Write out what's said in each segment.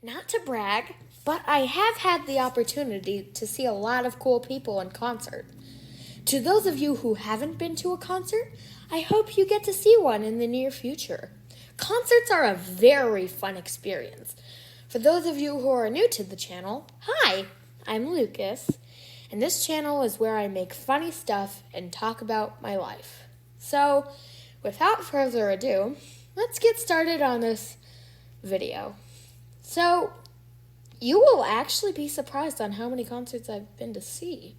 Not to brag, but I have had the opportunity to see a lot of cool people in concert. To those of you who haven't been to a concert, I hope you get to see one in the near future. Concerts are a very fun experience. For those of you who are new to the channel, hi, I'm Lucas, and this channel is where I make funny stuff and talk about my life. So, without further ado, let's get started on this video. So, you will actually be surprised on how many concerts I've been to see.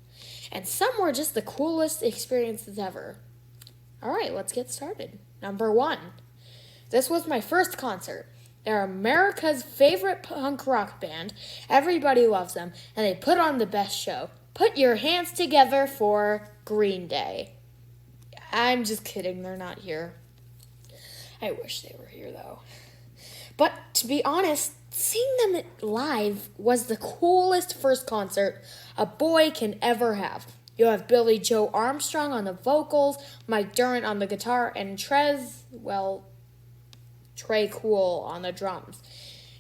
And some were just the coolest experiences ever. Alright, let's get started. Number 1. This was my first concert. They're America's favorite punk rock band. Everybody loves them, and they put on the best show. Put your hands together for Green Day. I'm just kidding, they're not here. I wish they were here, though. But to be honest, seeing them live was the coolest first concert a boy can ever have. You have Billy Joe Armstrong on the vocals, Mike Durant on the guitar, and Trey Cool on the drums.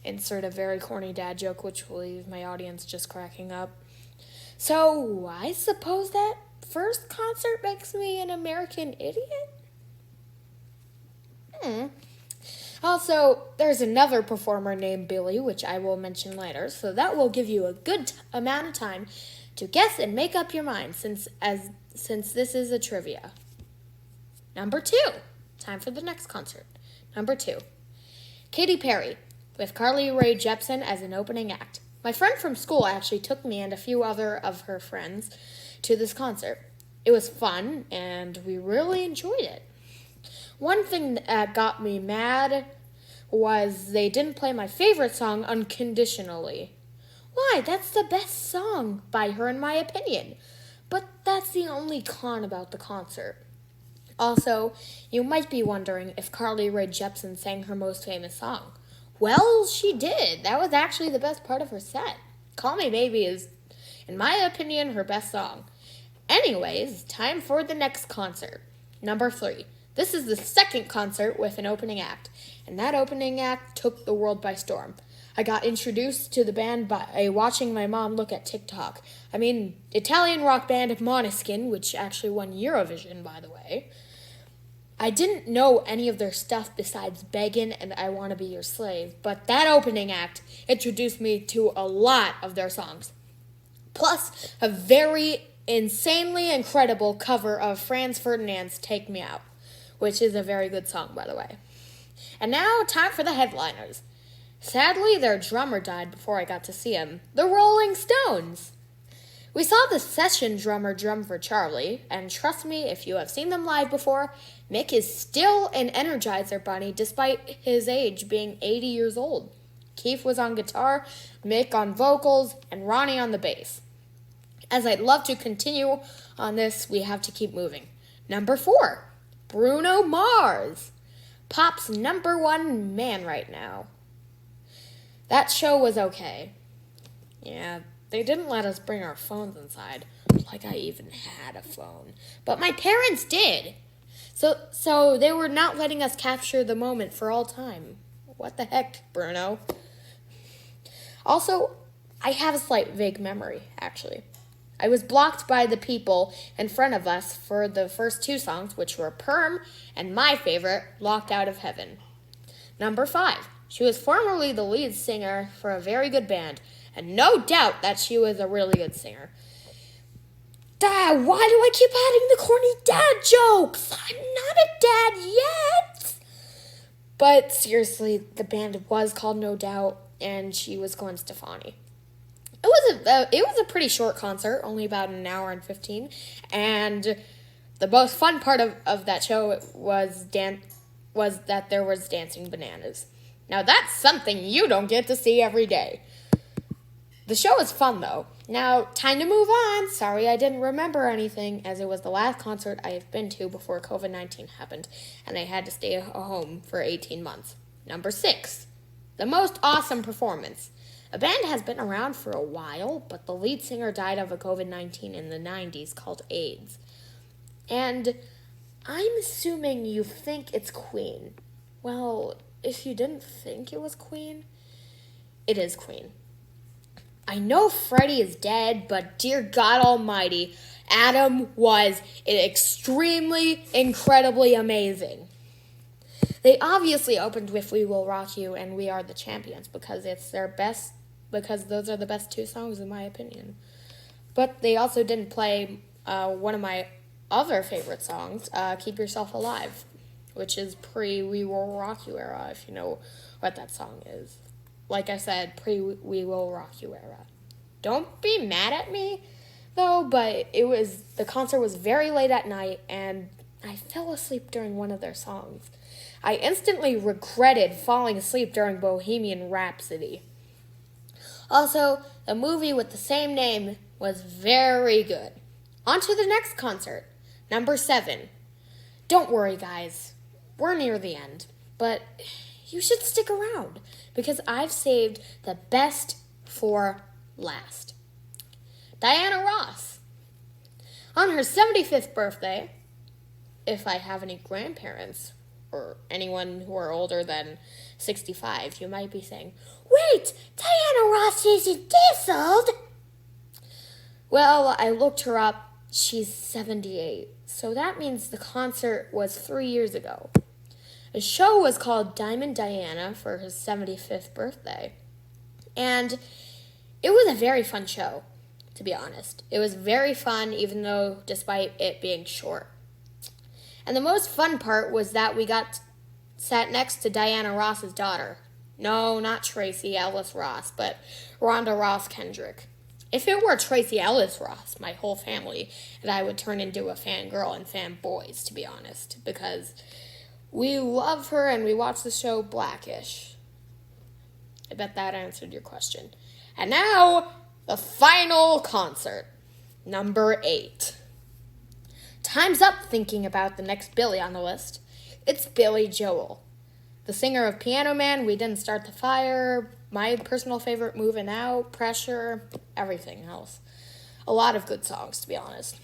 Insert a very corny dad joke, which will leave my audience just cracking up. So, I suppose that first concert makes me an American idiot? Also, there's another performer named Billy, which I will mention later, so that will give you a good amount of time to guess and make up your mind since this is a trivia. Number 2. Time for the next concert. Number 2. Katy Perry, with Carly Rae Jepsen as an opening act. My friend from school actually took me and a few other of her friends to this concert. It was fun, and we really enjoyed it. One thing that got me mad was they didn't play my favorite song, Unconditionally. Why? That's the best song by her in my opinion. But that's the only con about the concert. Also, you might be wondering if Carly Rae Jepsen sang her most famous song. Well, she did. That was actually the best part of her set. Call Me Maybe is, in my opinion, her best song. Anyways, time for the next concert. Number 3. This is the second concert with an opening act, and that opening act took the world by storm. I got introduced to the band by watching my mom look at TikTok. Italian rock band Måneskin, which actually won Eurovision, by the way. I didn't know any of their stuff besides Beggin' and I Wanna Be Your Slave, but that opening act introduced me to a lot of their songs. Plus, a very insanely incredible cover of Franz Ferdinand's Take Me Out, which is a very good song, by the way. And now, time for the headliners. Sadly, their drummer died before I got to see him. The Rolling Stones! We saw the session drummer drum for Charlie, and trust me, if you have seen them live before, Mick is still an Energizer Bunny despite his age being 80 years old. Keith was on guitar, Mick on vocals, and Ronnie on the bass. As I'd love to continue on this, we have to keep moving. Number 4. Bruno Mars, pop's number 1 man right now. That show was okay. Yeah, they didn't let us bring our phones inside, like I even had a phone. But my parents did. So they were not letting us capture the moment for all time. What the heck, Bruno? Also, I have a slight vague memory, actually. I was blocked by the people in front of us for the first 2 songs, which were Perm and my favorite, Locked Out of Heaven. Number 5. She was formerly the lead singer for a very good band, and no doubt that she was a really good singer. Dad, why do I keep adding the corny dad jokes? I'm not a dad yet! But seriously, the band was called No Doubt, and she was Gwen Stefani. It was a pretty short concert, only about an hour and 15, and the most fun part of that show was that there was dancing bananas. Now that's something you don't get to see every day. The show was fun though. Now, time to move on. Sorry I didn't remember anything, as it was the last concert I have been to before COVID-19 happened, and I had to stay home for 18 months. Number 6. The most awesome performance. A band has been around for a while, but the lead singer died of a COVID-19 in the 90s called AIDS. And I'm assuming you think it's Queen. Well, if you didn't think it was Queen, it is Queen. I know Freddie is dead, but dear God Almighty, Adam was extremely, incredibly amazing. They obviously opened with We Will Rock You and We Are the Champions because because those are the best two songs in my opinion. But they also didn't play one of my other favorite songs, Keep Yourself Alive, which is pre-We Will Rock You era, if you know what that song is. Like I said, pre-We Will Rock You era. Don't be mad at me, though, but the concert was very late at night, and I fell asleep during one of their songs. I instantly regretted falling asleep during Bohemian Rhapsody. Also, the movie with the same name was very good. On to the next concert, number 7. Don't worry, guys. We're near the end, but you should stick around because I've saved the best for last. Diana Ross. On her 75th birthday, if I have any grandparents or anyone who are older than 65, you might be saying, "Wait, Diana Ross isn't this old." Well, I looked her up. She's 78. So that means the concert was 3 years ago. The show was called Diamond Diana for her 75th birthday. And it was a very fun show, to be honest. It was very fun, even though despite it being short. And the most fun part was that we sat next to Diana Ross's daughter. No, not Tracy Ellis Ross, but Rhonda Ross Kendrick. If it were Tracy Ellis Ross, my whole family and I would turn into a fangirl and fanboys, to be honest, because we love her and we watch the show Blackish. I bet that answered your question. And now, the final concert, number 8. Time's up thinking about the next Billy on the list. It's Billy Joel, the singer of Piano Man, We Didn't Start the Fire, my personal favorite, Moving Out, Pressure, everything else. A lot of good songs, to be honest.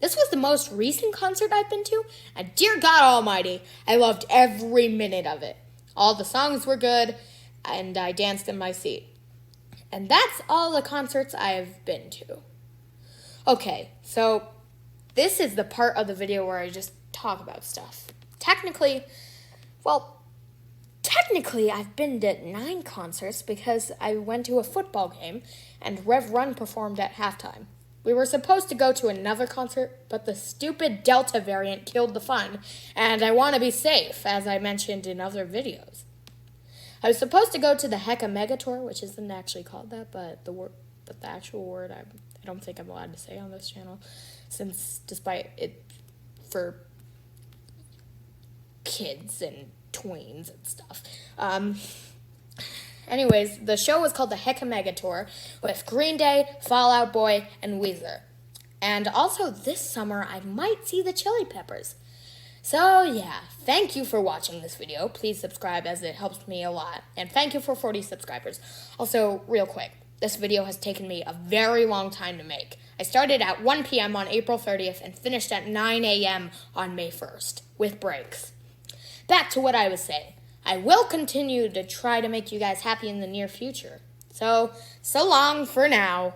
This was the most recent concert I've been to, and dear God Almighty, I loved every minute of it. All the songs were good, and I danced in my seat. And that's all the concerts I've been to. Okay, so this is the part of the video where I just talk about stuff. Technically, I've been to 9 concerts because I went to a football game and Rev Run performed at halftime. We were supposed to go to another concert, but the stupid Delta variant killed the fun, and I want to be safe, as I mentioned in other videos. I was supposed to go to the Hecka Mega Tour, which isn't actually called that, but the actual word I don't think I'm allowed to say on this channel, since despite it for kids and tweens and stuff. Anyways, the show was called the Hecka Mega Tour with Green Day, Fall Out Boy, and Weezer. And also this summer, I might see the Chili Peppers. So yeah, thank you for watching this video. Please subscribe as it helps me a lot. And thank you for 40 subscribers. Also, real quick, this video has taken me a very long time to make. I started at 1 p.m. on April 30th and finished at 9 a.m. on May 1st, with breaks. Back to what I was saying. I will continue to try to make you guys happy in the near future. So long for now.